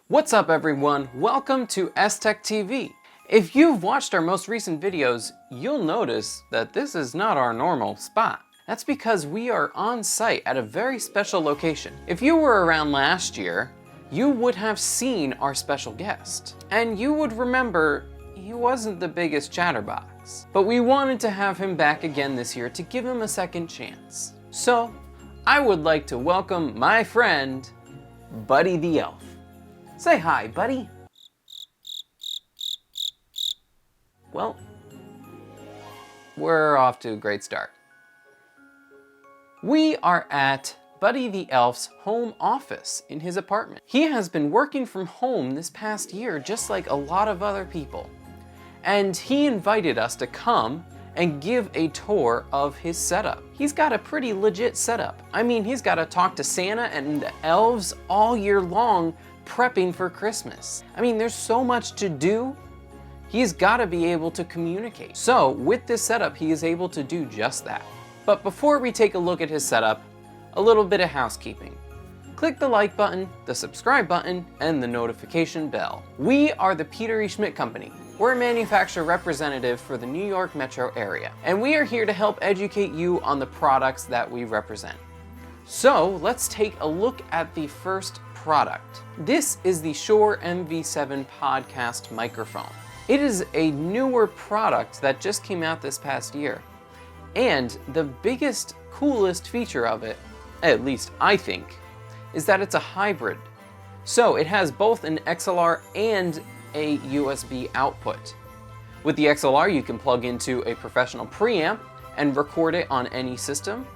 What's up everyone? Welcome to S-TEC TV. If you've watched our most recent videos, you'll notice that this is not our normal spot. That's because we are on site at a very special location. If you were around last year, you would have seen our special guest. And you would remember he wasn't the biggest chatterbox. But we wanted to have him back again this year to give him a second chance. So, I would like to welcome my friend, Buddy the Elf. Say hi, buddy. Well, we're off to a great start. We are at Buddy the Elf's home office in his apartment. He has been working from home this past year, just like a lot of other people. And he invited us to come and give a tour of his setup. He's got a pretty legit setup. I mean, he's got to talk to Santa and the elves all year long, prepping for Christmas. I mean, there's so much to do. He's got to be able to communicate. So with this setup, he is able to do just that. But before we take a look at his setup, a little bit of housekeeping. Click the like button, the subscribe button, and the notification bell. We are the Peter E. Schmitt Company. We're a manufacturer representative for the New York metro area, and we are here to help educate you on the products that we represent. So let's take a look at the first product. This is the Shure MV7 podcast microphone. It is a newer product that just came out this past year. And the biggest, coolest feature of it, at least I think, is that it's a hybrid. So it has both an XLR and a USB output. With the XLR, you can plug into a professional preamp and record it on any system,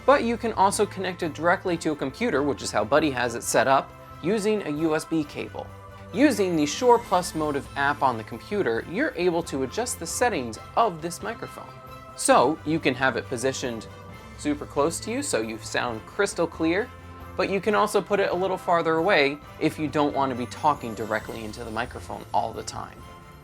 but you can also connect it directly to a computer, which is how Buddy has it set up, using a USB cable. Using the Shure Plus Motive app on the computer, you're able to adjust the settings of this microphone. So you can have it positioned super close to you so you sound crystal clear, but you can also put it a little farther away if you don't want to be talking directly into the microphone all the time.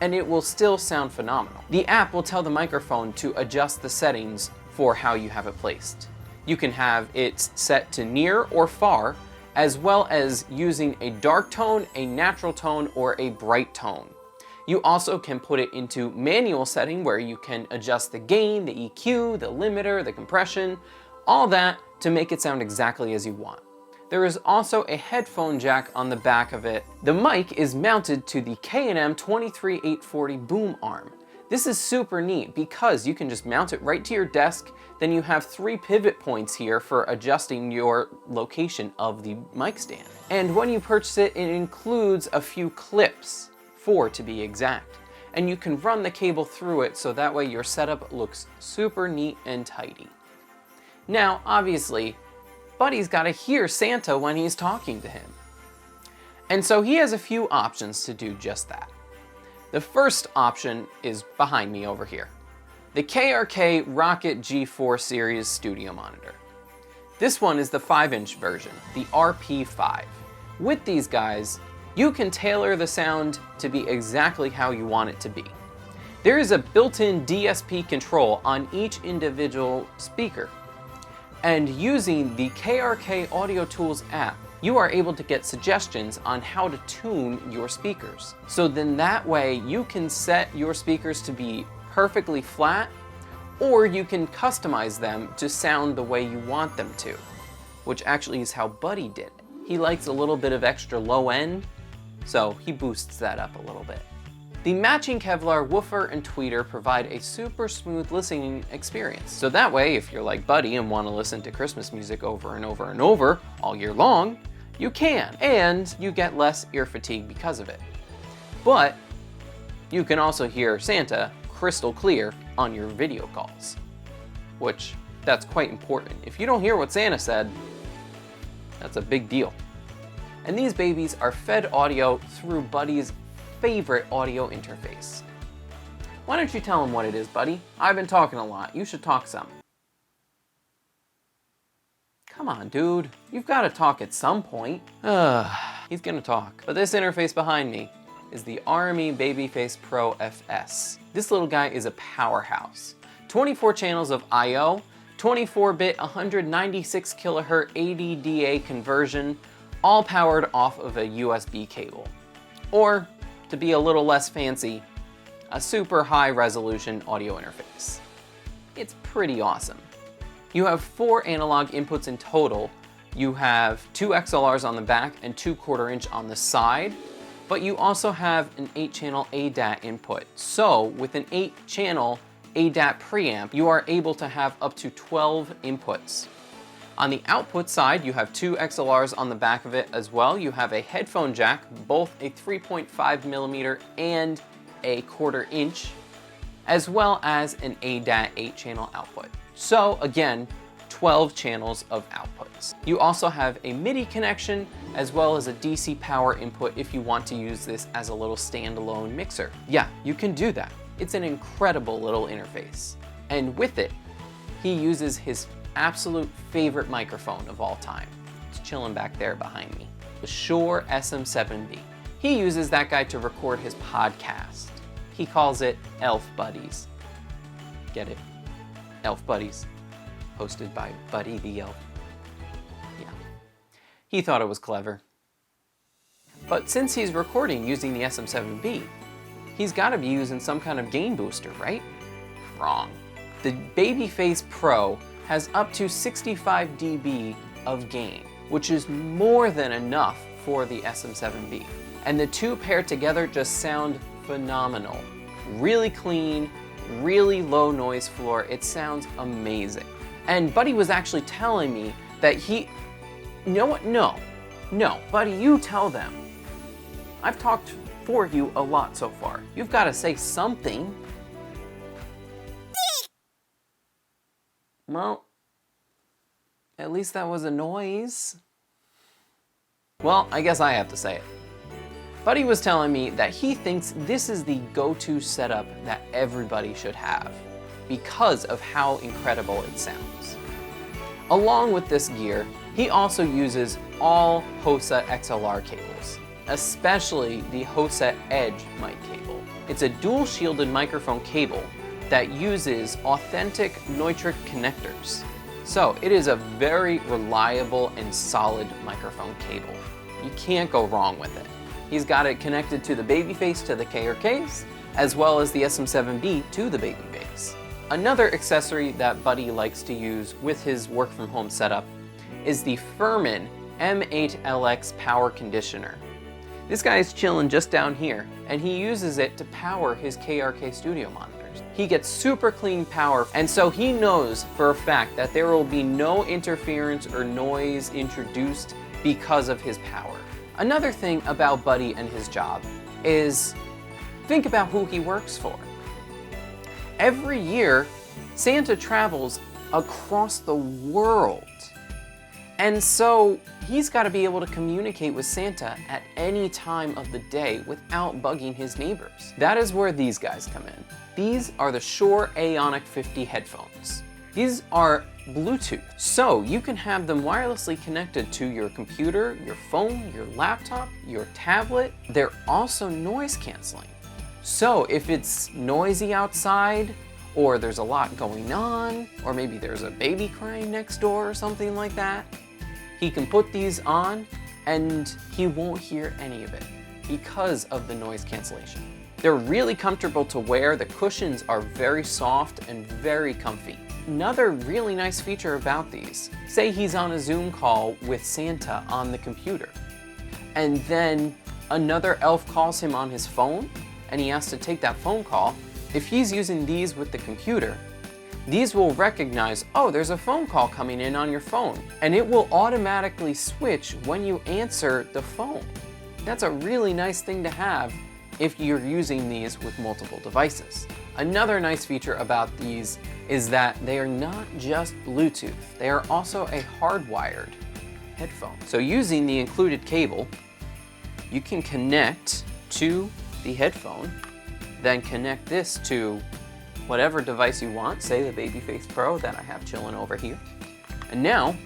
And it will still sound phenomenal. The app will tell the microphone to adjust the settings for how you have it placed. You can have it set to near or far, as well as using a dark tone, a natural tone, or a bright tone. You also can put it into manual setting where you can adjust the gain, the EQ, the limiter, the compression, all that to make it sound exactly as you want. There is also a headphone jack on the back of it. The mic is mounted to the K&M 23840 boom arm. This is super neat because you can just mount it right to your desk, then you have 3 pivot points here for adjusting your location of the mic stand. And when you purchase it, it includes a few clips, 4 to be exact. And you can run the cable through it so that way your setup looks super neat and tidy. Now, obviously, Buddy's got to hear Santa when he's talking to him. And so he has a few options to do just that. The first option is behind me over here. The KRK Rocket G4 series studio monitor. This one is the 5-inch version, the RP5. With these guys, you can tailor the sound to be exactly how you want it to be. There is a built-in DSP control on each individual speaker. And using the KRK Audio Tools app, you are able to get suggestions on how to tune your speakers. So then that way you can set your speakers to be perfectly flat, or you can customize them to sound the way you want them to, which actually is how Buddy did it. He likes a little bit of extra low end, so he boosts that up a little bit. The matching Kevlar woofer and tweeter provide a super smooth listening experience. So that way, if you're like Buddy and want to listen to Christmas music over and over and over all year long, you can, and you get less ear fatigue because of it. But you can also hear Santa crystal clear on your video calls, which that's quite important. If you don't hear what Santa said, that's a big deal. And these babies are fed audio through Buddy's favorite audio interface. Why don't you tell him what it is, Buddy? I've been talking a lot. You should talk some. Come on, dude. You've got to talk at some point. He's gonna talk. But this interface behind me is the RME Babyface Pro FS. This little guy is a powerhouse. 24 channels of I/O, 24-bit 196 kilohertz ADDA conversion, all powered off of a USB cable. Or, to be a little less fancy, a super high resolution audio interface. It's pretty awesome. You have 4 analog inputs in total. You have 2 XLRs on the back and 2 1/4" on the side, but you also have an 8-channel ADAT input. So with an 8-channel ADAT preamp, you are able to have up to 12 inputs. On the output side, you have 2 XLRs on the back of it as well. You have a headphone jack, both a 3.5mm and a 1/4", as well as an ADAT 8-channel output. So again, 12 channels of outputs. You also have a MIDI connection as well as a DC power input if you want to use this as a little standalone mixer. Yeah, you can do that. It's an incredible little interface. And with it, he uses his absolute favorite microphone of all time. It's chilling back there behind me. The Shure SM7B. He uses that guy to record his podcast. He calls it Elf Buddies. Get it? Elf Buddies. Hosted by Buddy the Elf. Yeah. He thought it was clever. But since he's recording using the SM7B, he's got to be using some kind of gain booster, right? Wrong. The Babyface Pro has up to 65 dB of gain, which is more than enough for the SM7B. And the two paired together just sound phenomenal. Really clean, really low noise floor. It sounds amazing. And Buddy was actually telling me that you know what? No, Buddy, you tell them. I've talked for you a lot so far. You've got to say something. Well, at least that was a noise. Well, I guess I have to say it. Buddy was telling me that he thinks this is the go-to setup that everybody should have because of how incredible it sounds. Along with this gear, he also uses all HOSA XLR cables, especially the HOSA Edge mic cable. It's a dual shielded microphone cable that uses authentic Neutrik connectors. So it is a very reliable and solid microphone cable. You can't go wrong with it. He's got it connected to the Babyface to the KRKs, as well as the SM7B to the Babyface. Another accessory that Buddy likes to use with his work from home setup is the Furman M8LX power conditioner. This guy is chilling just down here, and he uses it to power his KRK studio monitors. He gets super clean power, and so he knows for a fact that there will be no interference or noise introduced because of his power. Another thing about Buddy and his job is think about who he works for. Every year, Santa travels across the world. And so he's got to be able to communicate with Santa at any time of the day without bugging his neighbors. That is where these guys come in. These are the Shure Aonic 50 headphones. These are Bluetooth, so you can have them wirelessly connected to your computer, your phone, your laptop, your tablet. They're also noise canceling. So if it's noisy outside, or there's a lot going on, or maybe there's a baby crying next door or something like that, he can put these on and he won't hear any of it because of the noise cancellation. They're really comfortable to wear. The cushions are very soft and very comfy. Another really nice feature about these, say he's on a Zoom call with Santa on the computer, and then another elf calls him on his phone, and he has to take that phone call. If he's using these with the computer, these will recognize, oh, there's a phone call coming in on your phone, and it will automatically switch when you answer the phone. That's a really nice thing to have if you're using these with multiple devices. Another nice feature about these is that they are not just Bluetooth, they are also a hardwired headphone. So using the included cable, you can connect to the headphone, then connect this to whatever device you want, say the Babyface Pro that I have chilling over here. And now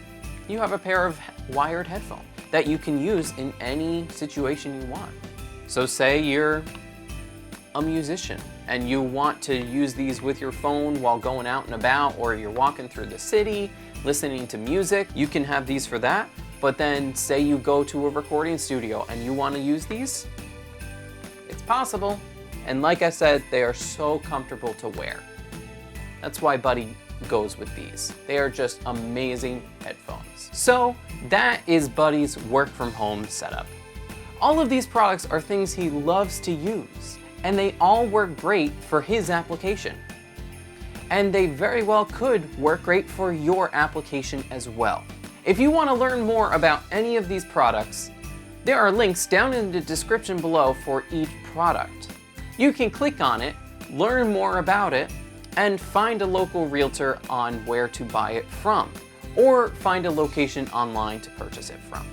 you have a pair of wired headphones that you can use in any situation you want. So say you're a musician and you want to use these with your phone while going out and about, or you're walking through the city, listening to music, you can have these for that. but then say you go to a recording studio and you want to use these, it's possible. And like I said, they are so comfortable to wear. That's why Buddy goes with these. They are just amazing headphones. So that is Buddy's work from home setup. All of these products are things he loves to use, and they all work great for his application. And they very well could work great for your application as well. If you want to learn more about any of these products, there are links down in the description below for each product. You can click on it, learn more about it, and find a local realtor on where to buy it from, or find a location online to purchase it from.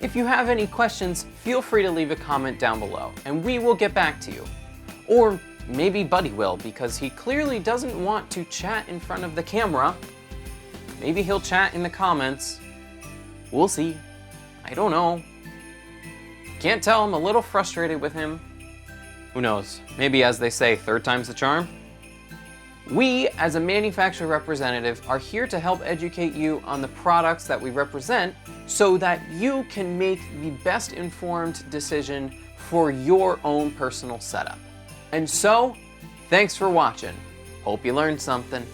If you have any questions, feel free to leave a comment down below, and we will get back to you. Or maybe Buddy will, because he clearly doesn't want to chat in front of the camera. Maybe he'll chat in the comments. We'll see. I don't know. Can't tell, I'm a little frustrated with him. Who knows? Maybe, as they say, third time's the charm? We, as a manufacturer representative, are here to help educate you on the products that we represent so that you can make the best informed decision for your own personal setup. And so, thanks for watching. Hope you learned something.